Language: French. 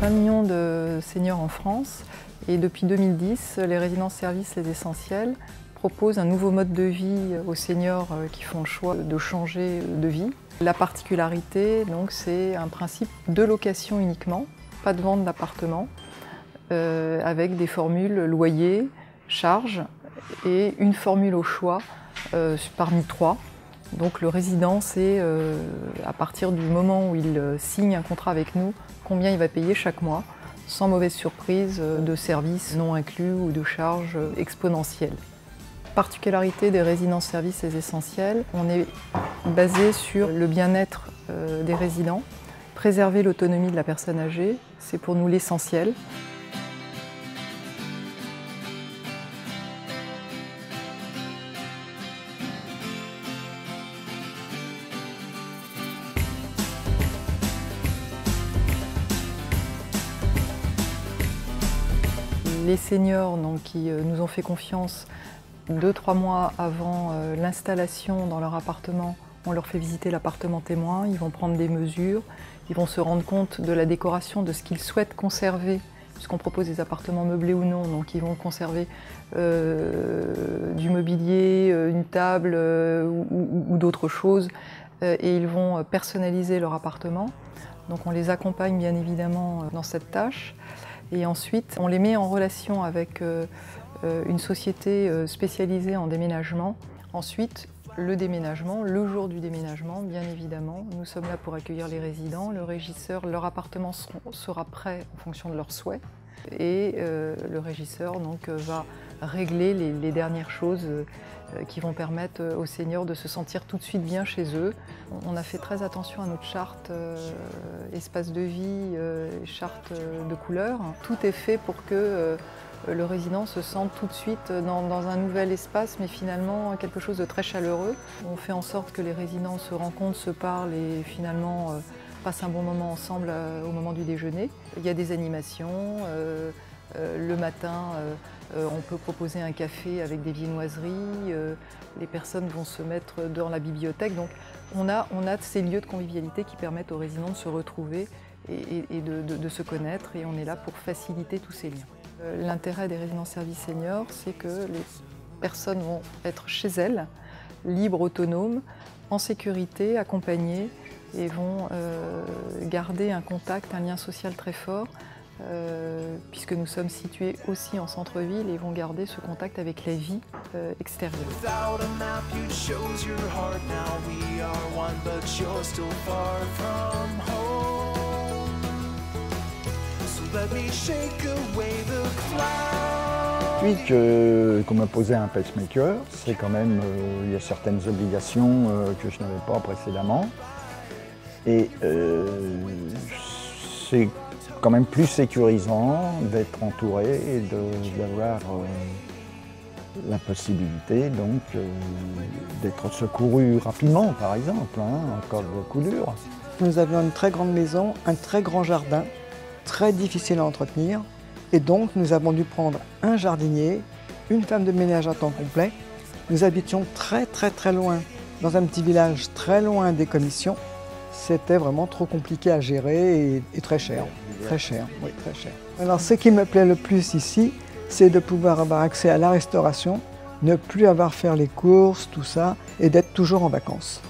20 millions de seniors en France et depuis 2010, les résidences-services Les Essentiels proposent un nouveau mode de vie aux seniors qui font le choix de changer de vie. La particularité, c'est un principe de location uniquement, pas de vente d'appartement, avec des formules loyer, charge et une formule au choix parmi 3. Donc le résident sait, à partir du moment où il signe un contrat avec nous, combien il va payer chaque mois, sans mauvaise surprise de services non inclus ou de charges exponentielles. Particularité des résidences-services Les Essentiels, on est basé sur le bien-être des résidents. Préserver l'autonomie de la personne âgée, c'est pour nous l'essentiel. Les seniors qui nous ont fait confiance 2-3 mois avant l'installation dans leur appartement, on leur fait visiter l'appartement témoin, ils vont prendre des mesures, ils vont se rendre compte de la décoration, de ce qu'ils souhaitent conserver, puisqu'on propose des appartements meublés ou non, donc ils vont conserver du mobilier, une table ou d'autres choses, et ils vont personnaliser leur appartement. Donc on les accompagne bien évidemment dans cette tâche. Et ensuite, on les met en relation avec une société spécialisée en déménagement. Ensuite, le déménagement, le jour du déménagement, bien évidemment, nous sommes là pour accueillir les résidents. Le régisseur, leur appartement sera prêt en fonction de leurs souhaits. Et le régisseur va régler les dernières choses qui vont permettre aux seniors de se sentir tout de suite bien chez eux. On a fait très attention à notre charte espace de vie, charte de couleurs. Tout est fait pour que le résident se sente tout de suite dans un nouvel espace, mais finalement quelque chose de très chaleureux. On fait en sorte que les résidents se rencontrent, se parlent et finalement passent un bon moment ensemble au moment du déjeuner. Il y a des animations. Le matin, on peut proposer un café avec des viennoiseries. Les personnes vont se mettre dans la bibliothèque. Donc on a ces lieux de convivialité qui permettent aux résidents de se retrouver et de se connaître. Et on est là pour faciliter tous ces liens. L'intérêt des résidences-services seniors, c'est que les personnes vont être chez elles, libres, autonomes, en sécurité, accompagnées, et vont garder un contact, un lien social très fort, puisque nous sommes situés aussi en centre-ville et vont garder ce contact avec la vie extérieure. Depuis qu'on m'a posé un pacemaker, c'est quand même, il y a certaines obligations que je n'avais pas précédemment. Et c'est quand même plus sécurisant d'être entouré et d'avoir la possibilité d'être secouru rapidement, par exemple, en cas de coup dur. Nous avions une très grande maison, un très grand jardin, très difficile à entretenir, et donc nous avons dû prendre un jardinier, une femme de ménage à temps complet. Nous habitions très loin, dans un petit village très loin des commissions. C'était vraiment trop compliqué à gérer et très cher. Très cher, oui, très cher. Alors ce qui me plaît le plus ici, c'est de pouvoir avoir accès à la restauration, ne plus avoir à faire les courses, tout ça, et d'être toujours en vacances.